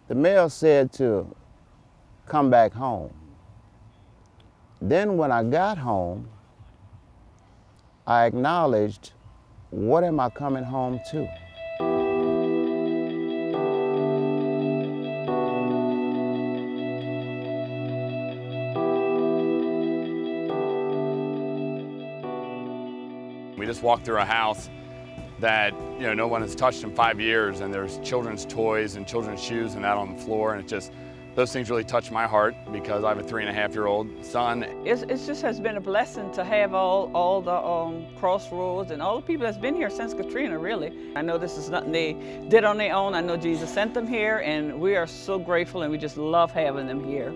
The mail said to come back home. Then when I got home, I acknowledged, what am I coming home to? We just walked through a house that no one has touched in 5 years, and there's children's toys and children's shoes and that on the floor, and it just, those things really touch my heart because I have a 3.5-year-old son. It just has been a blessing to have all the Crossroads and all the people that's been here since Katrina, really. I know this is nothing they did on their own. I know Jesus sent them here, and we are so grateful, and we just love having them here.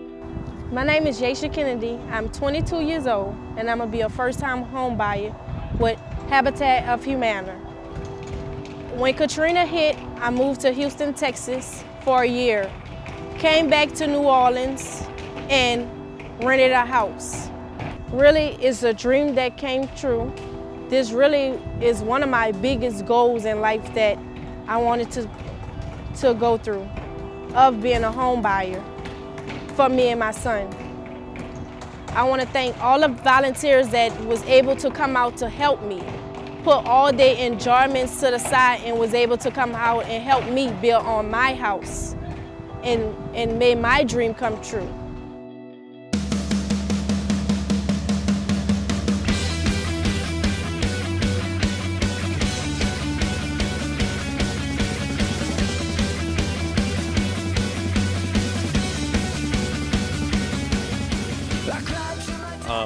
My name is Yasha Kennedy. I'm 22 years old, and I'm gonna be a first-time home buyer with Habitat of Humana. When Katrina hit, I moved to Houston, Texas for a year. Came back to New Orleans and rented a house. Really, it's a dream that came true. This really is one of my biggest goals in life that I wanted to go through, of being a home buyer for me and my son. I want to thank all the volunteers that was able to come out to help me, put all their enjoyments to the side and was able to come out and help me build on my house and made my dream come true.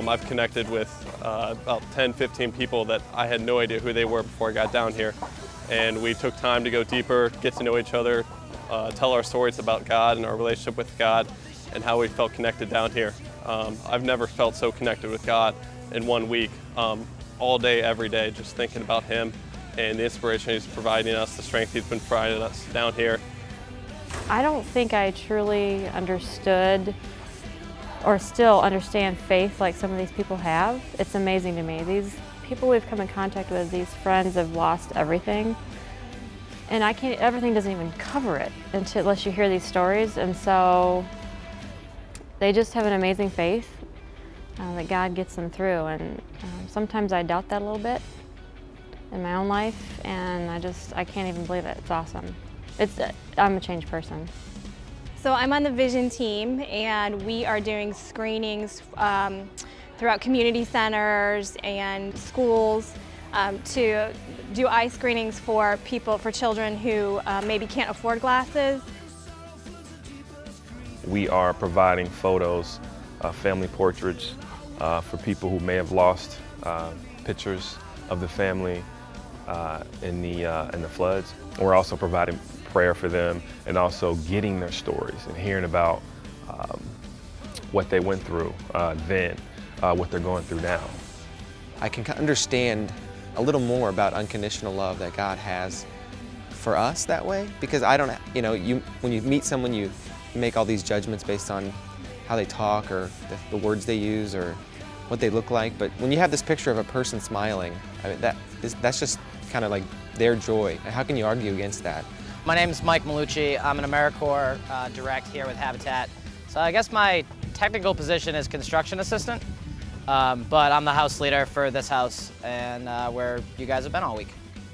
I've connected with about 10, 15 people that I had no idea who they were before I got down here. And we took time to go deeper, get to know each other, tell our stories about God and our relationship with God and how we felt connected down here. I've never felt so connected with God in 1 week, all day, every day, just thinking about Him and the inspiration He's providing us, the strength He's been providing us down here. I don't think I truly understood or still understand faith like some of these people have. It's amazing to me. These people we've come in contact with, these friends, have lost everything. And everything doesn't even cover it unless you hear these stories. And so they just have an amazing faith that God gets them through. And sometimes I doubt that a little bit in my own life, and I can't even believe it. It's awesome. I'm a changed person. So I'm on the Vision team, and we are doing screenings throughout community centers and schools to do eye screenings for children who maybe can't afford glasses. We are providing photos, family portraits for people who may have lost pictures of the family in the floods. We're also providing prayer for them and also getting their stories and hearing about what they went through then, what they're going through now. I can understand a little more about unconditional love that God has for us that way, because I don't, when you meet someone, you make all these judgments based on how they talk or the words they use or what they look like. But when you have this picture of a person smiling, I mean, that's just kind of like their joy. How can you argue against that? My name is Mike Malucci. I'm an AmeriCorps direct here with Habitat. So I guess my technical position is construction assistant, but I'm the house leader for this house and where you guys have been all week.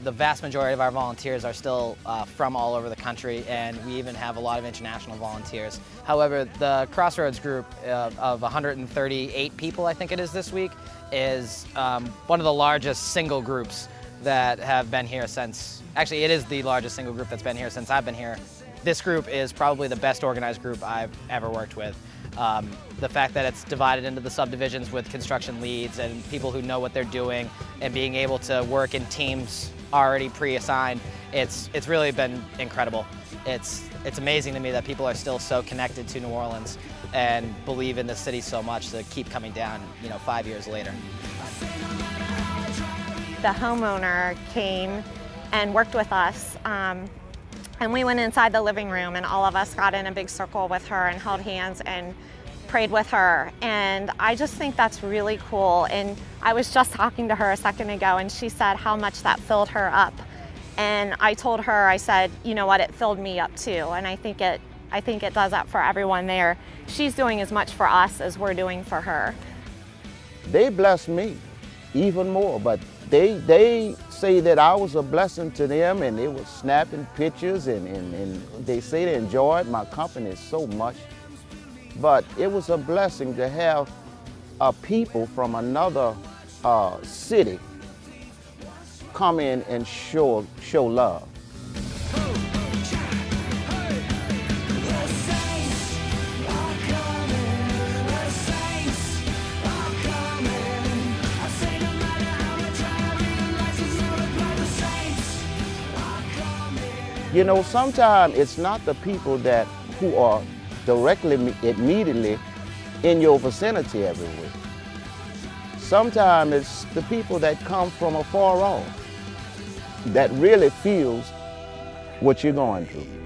The vast majority of our volunteers are still from all over the country, and we even have a lot of international volunteers. However, the Crossroads group of 138 people, I think it is this week, is one of the largest single groups that have been here since, actually it is the largest single group that's been here since I've been here. This group is probably the best organized group I've ever worked with. The fact that it's divided into the subdivisions with construction leads and people who know what they're doing and being able to work in teams already pre-assigned, it's really been incredible. It's amazing to me that people are still so connected to New Orleans and believe in the city so much to keep coming down, 5 years later. The homeowner came and worked with us, and we went inside the living room, and all of us got in a big circle with her and held hands and prayed with her. And I just think that's really cool. And I was just talking to her a second ago, and she said how much that filled her up. And I told her, I said, you know what, it filled me up too. And I think it I think it does that for everyone there. She's doing as much for us as we're doing for her. They bless me even more, but they say that I was a blessing to them, and they were snapping pictures, and they say they enjoyed my company so much. But it was a blessing to have people from another city come in and show love. You know, sometimes it's not the people who are directly, immediately in your vicinity every week. Sometimes it's the people that come from afar off that really feels what you're going through.